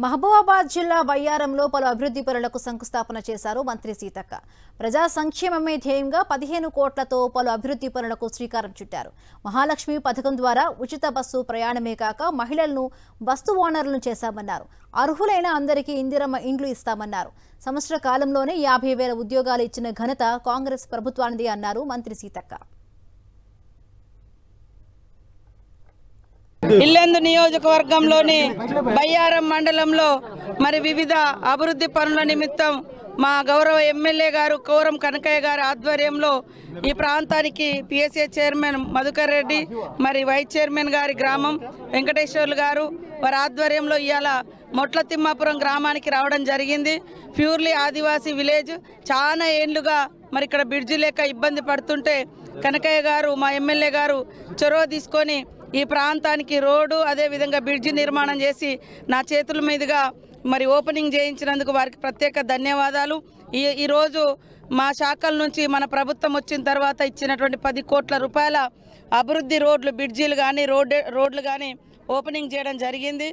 మహబూబాబాద్ జిల్లా బయ్యారంలో పలు అభివృద్ధి పనులకు శంకుస్థాపన చేశారు మంత్రి సీతక్క. ప్రజా సంక్షేమమే ధ్యేయంగా 15 కోట్లతో పలు అభివృద్ధి పనులకు శ్రీకారం చుట్టారు. మహాలక్ష్మి పథకం ద్వారా ఉచిత బస్సు ప్రయాణమే కాక మహిళలను బస్సు ఓనర్లను చేశామన్నారు. అర్హులైన అందరికీ ఇందిరమ్మ ఇండ్లు ఇస్తామన్నారు. సంవత్సర కాలంలోనే 50,000 ఉద్యోగాలు ఇచ్చిన ఘనత కాంగ్రెస్ ప్రభుత్వానిది అన్నారు మంత్రి సీతక్క. ఇల్లెందు నియోజకవర్గంలోని బయ్యారం మండలంలో వివిధ అభివృద్ధి పనుల నిమిత్తం మా గౌరవ ఎమ్మెల్యే గారు కోరం కనకయ్య గారి ఆధ్వర్యంలో ఈ ప్రాంతానికి PSA chairman Madhukar Reddy vice chairman గారి గ్రామం వెంకటేశ్వర్లు గారు వారి ఆధ్వర్యంలో ఇవాళ మొట్ల తిమ్మాపురం గ్రామానికి రావడం జరిగింది. ప్యూర్లీ ఆదివాసీ విలేజ్. చాలా ఏళ్లుగా ఇక్కడ బ్రిడ్జి లేక ఇబ్బంది పడుతుంటే కనకయ్య గారు మా ఎమ్మెల్యే గారు చొరవ తీసుకొని ఈ ప్రాంతానికి రోడ్డు అదే విధంగా బ్రిడ్జి నిర్మాణం చేసి నా చేతుల మీదుగా ఓపెనింగ్ చేయించినందుకు వారికి ప్రత్యేక ధన్యవాదాలు. ఈరోజు మా శాఖల నుంచి మన ప్రభుత్వం వచ్చిన తర్వాత ఇచ్చినటువంటి 10 కోట్ల రూపాయల అభివృద్ధి రోడ్లు బ్రిడ్జీలు కానీ రోడ్లు కానీ ఓపెనింగ్ చేయడం జరిగింది.